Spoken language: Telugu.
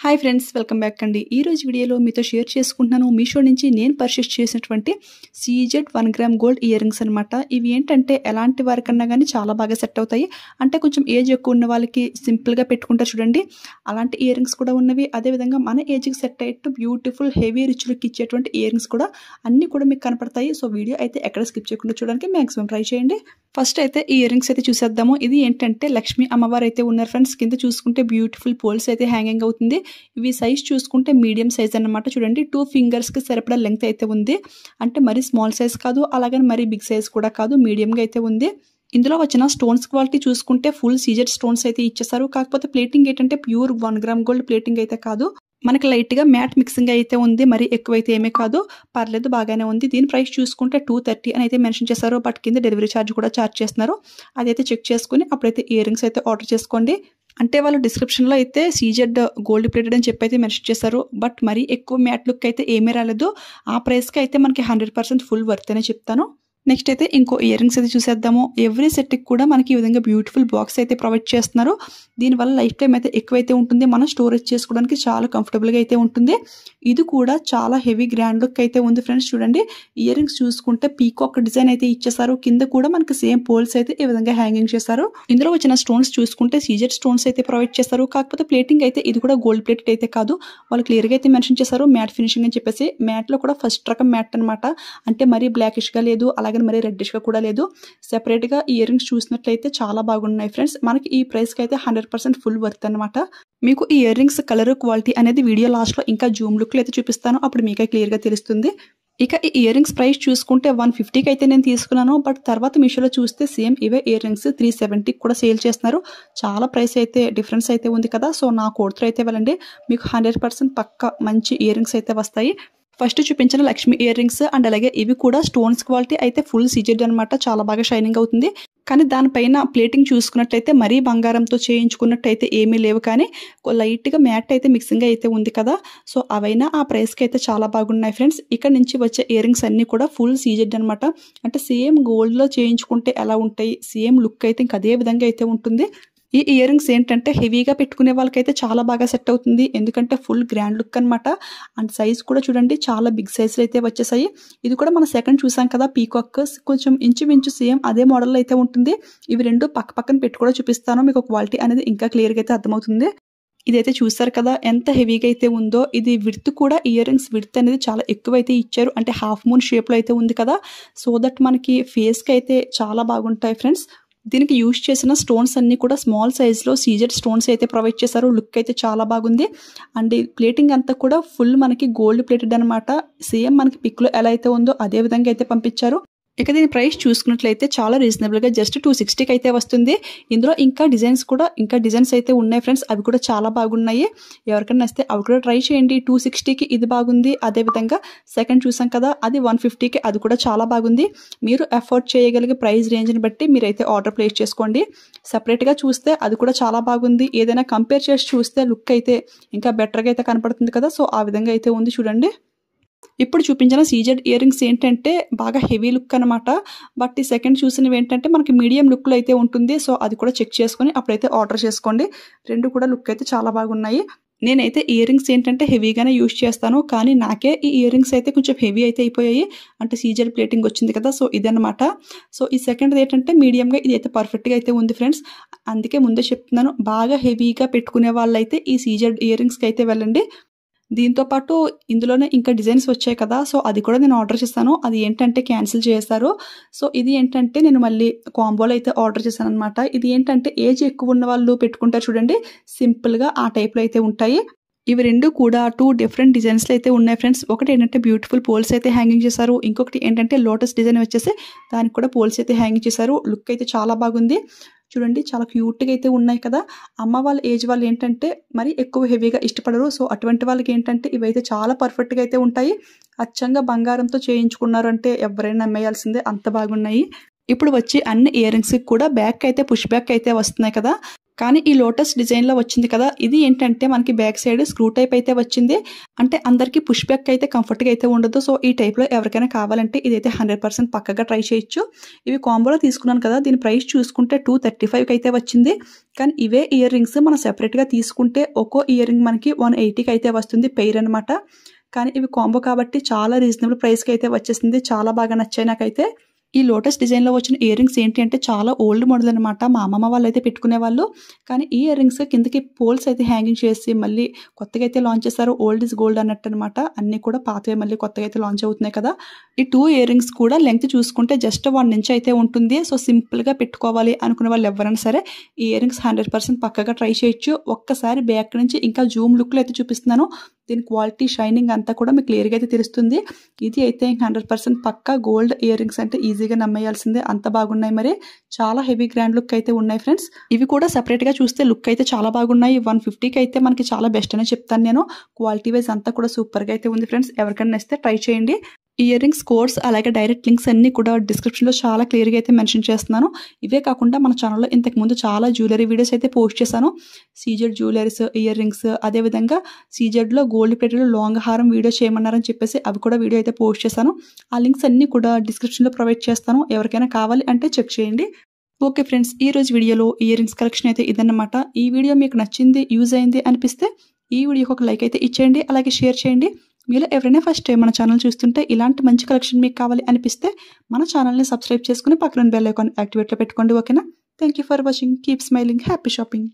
హాయ్ ఫ్రెండ్స్, వెల్కమ్ బ్యాక్ అండి. ఈ రోజు వీడియోలో మీతో షేర్ చేసుకుంటున్నాను మీషో నుంచి నేను పర్చేస్ చేసినటువంటి CZ 1 gram gold ear rings అనమాట. ఇవి ఏంటంటే ఎలాంటి వారికన్నా కానీ చాలా బాగా సెట్ అవుతాయి. అంటే కొంచెం ఏజ్ ఎక్కువ ఉన్న వాళ్ళకి సింపుల్గా పెట్టుకుంటారు చూడండి, అలాంటి ఇయర్ రింగ్స్ కూడా ఉన్నవి. అదేవిధంగా మన ఏజ్కి సెట్ అయ్యేట్టు బ్యూటిఫుల్ హెవీ రిచ్ లుక్ ఇచ్చేటువంటి ఇయర్ రింగ్స్ కూడా అన్నీ కూడా మీకు కనపడతాయి. సో వీడియో అయితే ఎక్కడ స్కిప్ చేయకుండా చూడడానికి మ్యాక్సిమం ట్రై చేయండి. ఫస్ట్ అయితే ఈ ఇయర్ రింగ్స్ అయితే చూసేద్దాము. ఇది ఏంటంటే లక్ష్మీ అమ్మవారు అయితే ఉన్నారు ఫ్రెండ్స్. కింద చూసుకుంటే బ్యూటిఫుల్ పోల్స్ అయితే హ్యాంగింగ్ అవుతుంది. ఇవి సైజ్ చూసుకుంటే మీడియం సైజ్ అన్నమాట. చూడండి 2 ఫింగర్స్కి సరిపడా లెంగ్త్ అయితే ఉంది. అంటే మరీ స్మాల్ సైజ్ కాదు, అలాగని మరీ బిగ్ సైజ్ కూడా కాదు, మీడియంగా అయితే ఉంది. ఇందులో వచ్చిన స్టోన్స్ క్వాలిటీ చూసుకుంటే ఫుల్ సీజెడ్ స్టోన్స్ అయితే ఇచ్చేసారు. కాకపోతే ప్లేటింగ్ ఏంటంటే ప్యూర్ 1 గ్రామ్ గోల్డ్ ప్లేటింగ్ అయితే కాదు, మనకి లైట్గా మ్యాట్ మిక్సింగ్ అయితే ఉంది. మరి ఎక్కువైతే ఏమీ కాదు, పర్లేదు, బాగానే ఉంది. దీని ప్రైస్ చూసుకుంటే 230 అని అయితే మెన్షన్ చేశారు. బట్ కింద డెలివరీ ఛార్జ్ కూడా ఛార్జ్ చేస్తున్నారు. అదైతే చెక్ చేసుకుని అప్పుడైతే ఇయర్ రింగ్స్ అయితే ఆర్డర్ చేసుకోండి. అంటే వాళ్ళు డిస్క్రిప్షన్లో అయితే సీజెడ్ గోల్డ్ ప్లేటెడ్ అని చెప్పి అయితే మెన్షన్ చేశారు. బట్ మరీ ఎక్కువ మ్యాట్ లుక్ అయితే ఏమీ రాలేదు. ఆ ప్రైస్కి అయితే మనకి 100% ఫుల్ వర్త్ అనే చెప్తాను. నెక్స్ట్ అయితే ఇంకో ఇయర్ రింగ్స్ అయితే చూసేద్దాము. ఎవ్రీ సెట్కి కూడా మనకి ఈ విధంగా బ్యూటిఫుల్ బాక్స్ అయితే ప్రొవైడ్ చేస్తున్నారు. దీనివల్ల లైఫ్ టైం అయితే ఎక్కువైతే ఉంటుంది. మనం స్టోరేజ్ చేసుకోవడానికి చాలా కంఫర్టబుల్గా అయితే ఉంటుంది. ఇది కూడా చాలా హెవీ గ్రాండ్ లుక్ అయితే ఉంది ఫ్రెండ్స్. చూడండి, ఇయర్ రింగ్స్ చూసుకుంటే పీకాక్ డిజైన్ అయితే ఇచ్చేసారు. కింద కూడా మనకి సేమ్ పోల్స్ అయితే ఈ విధంగా హ్యాంగింగ్ చేశారు. ఇందులో వచ్చిన స్టోన్స్ చూసుకుంటే సీజెడ్ స్టోన్స్ అయితే ప్రొవైడ్ చేస్తారు. కాకపోతే ప్లేటింగ్ అయితే ఇది కూడా గోల్డ్ ప్లేటెడ్ అయితే కాదు, వాళ్ళు క్లియర్గా అయితే మెన్షన్ చేశారు మ్యాట్ ఫినిషింగ్ అని చెప్పేసి. మ్యాట్లో కూడా ఫస్ట్ రకం మ్యాట్ అనమాట. అంటే మరీ బ్లాకిష్గా లేదు, అలాగే మరి రెడ్డిష్గా కూడా లేదు. సెపరేట్గా ఇయర్ రింగ్స్ చూసినట్లయితే చాలా బాగున్నాయి ఫ్రెండ్స్. మనకి ఈ ప్రైస్కి అయితే 100% ఫుల్ వర్త్ అనమాట. మీకు ఈ ఇయర్ రింగ్స్ కలర్ క్వాలిటీ అనేది వీడియో లాస్ట్లో ఇంకా జూమ్ లుక్లో అయితే చూపిస్తాను, అప్పుడు మీకే క్లియర్గా తెలుస్తుంది. ఇక ఈ ఇయర్ రింగ్స్ ప్రైస్ చూసుకుంటే 150కి అయితే నేను తీసుకున్నాను. బట్ తర్వాత మీషోలో చూస్తే సేమ్ ఇవే ఇయర్ రింగ్స్ 370కి కూడా సేల్ చేస్తున్నారు. చాలా ప్రైస్ అయితే డిఫరెన్స్ అయితే ఉంది కదా. సో నా కోడ్తో అయితే వెళ్ళండి, మీకు 100% పక్కా మంచి ఇయర్ రింగ్స్ అయితే వస్తాయి. ఫస్ట్ చూపించిన లక్ష్మీ ఇయర్ రింగ్స్ అండ్ అలాగే ఇవి కూడా స్టోన్స్ క్వాలిటీ అయితే ఫుల్ సీజెడ్ అనమాట. చాలా బాగా షైనింగ్ అవుతుంది. కానీ దానిపైన ప్లేటింగ్ చూసుకున్నట్లయితే మరీ బంగారంతో చేయించుకున్నట్టయితే ఏమీ లేవు, కానీ లైట్గా మ్యాట్ అయితే మిక్సింగ్ అయితే ఉంది కదా. సో అవైనా ఆ ప్రైస్కి అయితే చాలా బాగున్నాయి ఫ్రెండ్స్. ఇక్కడ నుంచి వచ్చే ఇయర్ రింగ్స్ అన్నీ కూడా ఫుల్ సీజెడ్ అనమాట. అంటే సేమ్ గోల్డ్లో చేయించుకుంటే ఎలా ఉంటాయి, సేమ్ లుక్ అయితే ఇంక అదే విధంగా అయితే ఉంటుంది. ఈ ఇయర్ రింగ్స్ ఏంటంటే హెవీగా పెట్టుకునే వాళ్ళకైతే చాలా బాగా సెట్ అవుతుంది. ఎందుకంటే ఫుల్ గ్రాండ్ లుక్ అనమాట. అండ్ సైజ్ కూడా చూడండి చాలా బిగ్ సైజ్లో అయితే వచ్చేసాయి. ఇది కూడా మన సెకండ్ చూసాం కదా పీకాక్, కొంచెం ఇంచుమించు సేమ్ అదే మోడల్లో అయితే ఉంటుంది. ఇవి రెండు పక్క పక్కన పెట్టి కూడా చూపిస్తాను, మీకు క్వాలిటీ అనేది ఇంకా క్లియర్గా అయితే అర్థమవుతుంది. ఇదైతే చూసారు కదా ఎంత హెవీగా అయితే ఉందో. ఇది విడ్త్ కూడా ఇయర్ రింగ్స్ విడ్త్ అనేది చాలా ఎక్కువైతే ఇచ్చారు. అంటే హాఫ్ మూన్ షేప్లో అయితే ఉంది కదా. సో దట్ మనకి ఫేస్కి అయితే చాలా బాగుంటాయి ఫ్రెండ్స్. దీనికి యూజ్ చేసిన స్టోన్స్ అన్నీ కూడా స్మాల్ సైజ్లో సీజెడ్ స్టోన్స్ అయితే ప్రొవైడ్ చేశారు. లుక్ అయితే చాలా బాగుంది. అండ్ ప్లేటింగ్ అంతా కూడా ఫుల్ మనకి గోల్డ్ ప్లేటెడ్ అనమాట. సేమ్ మనకి పిక్లో ఎలా అయితే ఉందో అదే విధంగా అయితే పంపించారు. ఇక దీని ప్రైస్ చూసుకున్నట్లయితే చాలా రీజనబుల్గా జస్ట్ 260కి అయితే వస్తుంది. ఇందులో ఇంకా డిజైన్స్ అయితే ఉన్నాయి ఫ్రెండ్స్. అవి కూడా చాలా బాగున్నాయి. ఎవరికైనా వస్తే అవి కూడా ట్రై చేయండి. 260కి ఇది బాగుంది. అదేవిధంగా సెకండ్ చూసాం కదా అది 150కి, అది కూడా చాలా బాగుంది. మీరు అఫోర్డ్ చేయగలిగే ప్రైస్ రేంజ్ని బట్టి మీరైతే ఆర్డర్ ప్లేస్ చేసుకోండి. సపరేట్గా చూస్తే అది కూడా చాలా బాగుంది. ఏదైనా కంపేర్ చేసి చూస్తే లుక్ అయితే ఇంకా బెటర్గా అయితే కనపడుతుంది కదా. సో ఆ విధంగా అయితే ఉంది చూడండి. ఇప్పుడు చూపించిన సీజెడ్ ఇయర్ రింగ్స్ ఏంటంటే బాగా హెవీ లుక్ అనమాట. బట్ ఈ సెకండ్ చూసినవి ఏంటంటే మనకి మీడియం లుక్లో అయితే ఉంటుంది. సో అది కూడా చెక్ చేసుకొని అప్పుడైతే ఆర్డర్ చేసుకోండి. రెండు కూడా లుక్ అయితే చాలా బాగున్నాయి. నేనైతే ఇయర్ రింగ్స్ ఏంటంటే హెవీగానే యూజ్ చేస్తాను, కానీ నాకే ఈ ఇయర్ రింగ్స్ అయితే కొంచెం హెవీ అయితే అయిపోయాయి. అంటే సీజెడ్ ప్లేటింగ్ వచ్చింది కదా, సో ఇదనమాట. సో ఈ సెకండ్ ఏంటంటే మీడియంగా, ఇది అయితే పర్ఫెక్ట్గా అయితే ఉంది ఫ్రెండ్స్. అందుకే ముందే చెప్తున్నాను, బాగా హెవీగా పెట్టుకునే వాళ్ళైతే ఈ సీజెడ్ ఇయర్ రింగ్స్కి అయితే వెళ్ళండి. దీంతోపాటు ఇందులోనే ఇంకా డిజైన్స్ వచ్చాయి కదా. సో అది కూడా నేను ఆర్డర్ చేస్తాను. అది ఏంటంటే క్యాన్సిల్ చేశారు. సో ఇది ఏంటంటే నేను మళ్ళీ కాంబోలో అయితే ఆర్డర్ చేశాను అనమాట. ఇది ఏంటంటే ఏజ్ ఎక్కువ ఉన్న వాళ్ళు పెట్టుకుంటారు చూడండి, సింపుల్గా ఆ టైప్లో అయితే ఉంటాయి. ఇవి రెండు కూడా 2 డిఫరెంట్ డిజైన్స్లో అయితే ఉన్నాయి ఫ్రెండ్స్. ఒకటి ఏంటంటే బ్యూటిఫుల్ పోల్స్ అయితే హ్యాంగింగ్ చేశారు. ఇంకొకటి ఏంటంటే లోటస్ డిజైన్ వచ్చేసి దానికి కూడా పోల్స్ అయితే హ్యాంగింగ్ చేశారు. లుక్ అయితే చాలా బాగుంది. చూడండి చాలా క్యూట్గా అయితే ఉన్నాయి కదా. అమ్మ వాళ్ళ ఏజ్ వాళ్ళు ఏంటంటే మరీ ఎక్కువ హెవీగా ఇష్టపడరు. సో అటువంటి వాళ్ళకి ఏంటంటే ఇవైతే చాలా పర్ఫెక్ట్గా అయితే ఉంటాయి. అచ్చంగా బంగారంతో చేయించుకున్నారంటే ఎవరైనా నమ్మేయాల్సిందే, అంత బాగున్నాయి. ఇప్పుడు వచ్చి అన్ని ఇయర్ రింగ్స్కి కూడా బ్యాక్ అయితే పుష్ బ్యాక్ అయితే వస్తున్నాయి కదా. కానీ ఈ లోటస్ డిజైన్లో వచ్చింది కదా, ఇది ఏంటంటే మనకి బ్యాక్ సైడ్ స్క్రూ టైప్ అయితే వచ్చింది. అంటే అందరికీ పుష్ బ్యాక్ అయితే కంఫర్ట్గా అయితే ఉండదు. సో ఈ టైప్లో ఎవరికైనా కావాలంటే ఇదైతే 100% పక్కగా ట్రై చేయొచ్చు. ఇవి కాంబోలో తీసుకున్నాను కదా, దీని ప్రైస్ చూసుకుంటే 235కి అయితే వచ్చింది. కానీ ఇవే ఇయర్ రింగ్స్ మనం సెపరేట్గా తీసుకుంటే ఒక్కో ఇయర్ రింగ్ మనకి 180కి అయితే వస్తుంది పెయిర్ అనమాట. కానీ ఇవి కాంబో కాబట్టి చాలా రీజనబుల్ ప్రైస్కి అయితే వచ్చేసింది. చాలా బాగా నచ్చాయి నాకైతే. ఈ లోటస్ డిజైన్లో వచ్చిన ఇయర్ రింగ్స్ ఏంటి అంటే చాలా ఓల్డ్ మోడల్ అనమాట. మా అమ్మమ్మ వాళ్ళు అయితే పెట్టుకునేవాళ్ళు. కానీ ఈ ఇయర్ రింగ్స్ కిందకి పోల్స్ అయితే హ్యాంగింగ్ చేసి మళ్ళీ కొత్తగా అయితే లాంచ్ చేశారు. ఓల్డ్ ఇస్ గోల్డ్ అన్నట్టు అనమాట. అన్నీ కూడా పాతవే మళ్ళీ కొత్తగా అయితే లాంచ్ అవుతున్నాయి కదా. ఈ 2 ఇయర్ రింగ్స్ కూడా లెంగ్త్ చూసుకుంటే జస్ట్ 1 ఇంచ్ అయితే ఉంటుంది. సో సింపుల్గా పెట్టుకోవాలి అనుకునే వాళ్ళు ఎవరైనా సరే ఈ ఇయర్ రింగ్స్ 100% పక్కగా ట్రై చేయొచ్చు. ఒక్కసారి బ్యాక్ నుంచి ఇంకా జూమ్ లుక్లో అయితే చూపిస్తున్నాను. దీని క్వాలిటీ షైనింగ్ అంతా కూడా మీకు క్లియర్గా అయితే తెలుస్తుంది. ఇది అయితే 100% పక్కా గోల్డ్ ఇయర్ రింగ్స్ అంటే ఈజీగా నమ్మేయాల్సిందే, అంత బాగున్నాయి. మరి చాలా హెవీ గ్రాండ్ లుక్ అయితే ఉన్నాయి ఫ్రెండ్స్. ఇవి కూడా సెపరేట్గా చూస్తే లుక్ అయితే చాలా బాగున్నాయి. 150కి అయితే మనకి చాలా బెస్ట్ అనే చెప్తాను నేను. క్వాలిటీ వైజ్ అంతా కూడా సూపర్గా అయితే ఉంది ఫ్రెండ్స్. ఎవరికైనా నచ్చితే ట్రై చేయండి. ఇయర్ రింగ్స్ కోడ్స్ అలాగే డైరెక్ట్ లింక్స్ అన్నీ కూడా డిస్క్రిప్షన్లో చాలా క్లియర్గా అయితే మెన్షన్ చేస్తున్నాను. ఇవే కాకుండా మన ఛానల్లో ఇంతకుముందు చాలా జ్యువెలరీ వీడియోస్ అయితే పోస్ట్ చేశాను. సీజెడ్ జ్యువెలరీస్, ఇయర్ రింగ్స్, అదేవిధంగా సీజెడ్లో గోల్డ్ ప్లేటెడ్లో లాంగ్ హారం వీడియో చేయమన్నారని చెప్పేసి అవి కూడా వీడియో అయితే పోస్ట్ చేశాను. ఆ లింక్స్ అన్నీ కూడా డిస్క్రిప్షన్లో ప్రొవైడ్ చేస్తాను. ఎవరికైనా కావాలి అంటే చెక్ చేయండి. ఓకే ఫ్రెండ్స్, ఈ రోజు వీడియోలో ఇయర్ రింగ్స్ కలెక్షన్ అయితే ఇదన్నమాట. ఈ వీడియో మీకు నచ్చింది, యూజ్ అయింది అనిపిస్తే ఈ వీడియోకి ఒక లైక్ అయితే ఇచ్చేయండి, అలాగే షేర్ చేయండి. మీలో ఎవరైనా ఫస్ట్ టైం మన ఛానల్ చూస్తుంటే ఇలాంటి మంచి కలెక్షన్ మీకు కావాలి అనిపిస్తే మన ఛానల్ని సబ్స్క్రైబ్ చేసుకుని పక్కన బెల్ ఐకాన్ యాక్టివేట్లో పెట్టుకోండి. ఓకేనా? Thank you for watching. Keep smiling. Happy shopping.